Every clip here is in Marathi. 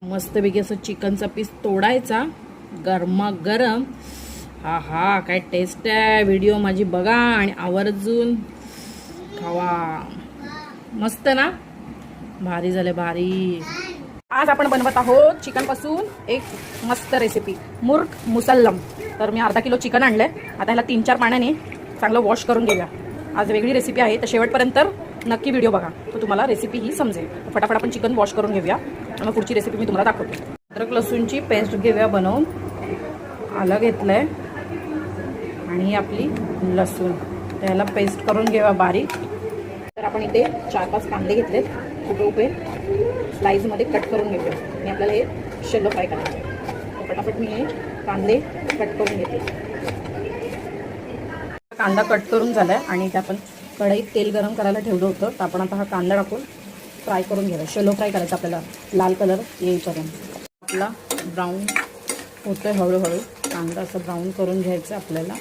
मस्तपैकी असं चिकनचा पीस तोडायचा गरमागरम. हा हा काय टेस्ट आहे. व्हिडिओ माझी बघा आणि आवर्जून खावा. मस्त ना, भारी झाले भारी. आज आपण बनवत आहोत चिकन पासून एक मस्त रेसिपी मुर्ग मुसल्लम. तर मी अर्धा किलो चिकन आणलंय. आता ह्याला 3-4 पाण्याने चांगलं वॉश करून घेऊया. आज वेगळी रेसिपी आहे, तर शेवटपर्यंत नक्की व्हिडिओ बघा, तर तुम्हाला रेसिपी ही समजेल. फटाफट आपण चिकन वॉश करून घेऊया, मग पुढची रेसिपी मी तुम्हाला दाखवते. अद्रक लसूणची पेस्ट घेऊया बनवून. आलं घेतलंय आणि आपली लसूण, त्याला पेस्ट करून घेऊया बारीक. तर आपण इथे 4-5 कांदे घेतलेत, उभे उभे स्लाइसमध्ये कट करून घेऊया आणि आपल्याला हे शॅलो फ्राय करायचे. तर फटाफट मी हे कांदे कट करून घेते. कांदा कट करून झालाय आणि इथे आपण कढईत तेल गरम करायला ठेवलं होतं. तर आपण आता हा कांदा टाकून फ्राय करून घेऊया. शॅलो फ्राय करायचा आपल्याला, लाल कलर येईपर्यंत. आपला ब्राऊन होतोय हळूहळू. कांदा असं ब्राऊन करून घ्यायचं आपल्याला.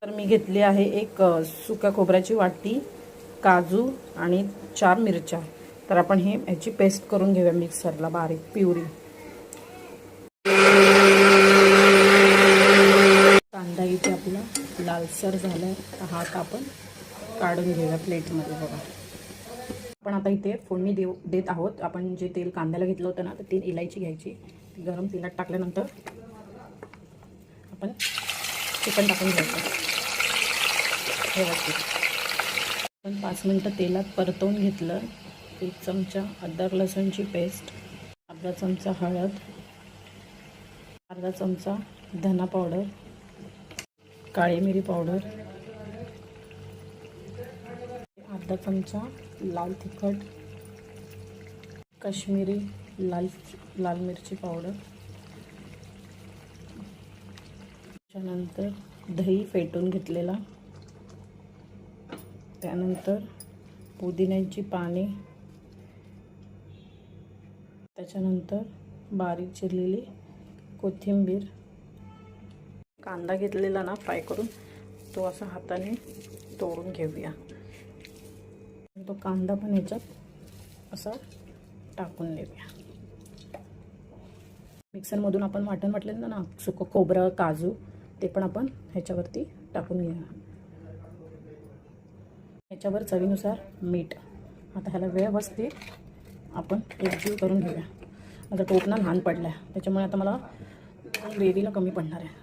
तर मी घेतली आहे एक सुक्या खोबऱ्याची वाटी, काजू आणि 4 मिरच्या. तर आपण हे याची पेस्ट करून घेऊया मिक्सरला, बारीक प्युरी. कांदा इथे आपला लालसर झालाय. हा आता आपण काढून घेऊया प्लेटमध्ये. बघा, आपण आता इथे फोडणी देत आहोत. आपण जे तेल कांद्याला घेतलं होतं ना, तर 3 इलायची घ्यायची. ती गरम तेलात टाकल्यानंतर आपण चिकन टाकून घ्यायचं व्यवस्थित. आपण 5 मिनटं तेलात परतवून घेतलं. 1 चमचा अद्रक लसूणची पेस्ट, अर्धा चमचा हळद, अर्धा चमचा धना पावडर, काळी मिरी पावडर, अर्धा चमचा लाल तिखट, काश्मीरी लाल मिरची पावडर. त्यानंतर दही फेटून घेतलेला, त्यानंतर पुदिन्याची पाने, त्याच्यानंतर बारीक चिरलेली कोथिंबीर. कांदा घेतलेला ना फ्राय करून, तो असा हाताने तोडून घेऊया. तो कांदा पण ह्याच्यात असा टाकून देऊया. मिक्सरमधून आपण वाटलेलं ना सुकं खोबरं, काजू, ते पण आपण ह्याच्यावरती टाकून घेऊया. ह्याच्यावर चवीनुसार मीठ. आता ह्याला व्यवस्थित आपण एकजीव करून घेऊया. माझा टोपणा लहान पडला आहे, त्याच्यामुळे आता मला ग्रेव्हीला कमी पडणार आहे.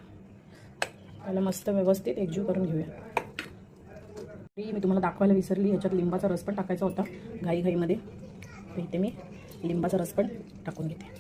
त्याला मस्त व्यवस्थित एकजीव करून घेऊया. मी तुम्हाला दाखवायला विसरली, ह्याच्यात लिंबाचा रस पण टाकायचा होता घाईघाईमध्ये. तर इथे मी लिंबाचा रस पण टाकून घेते.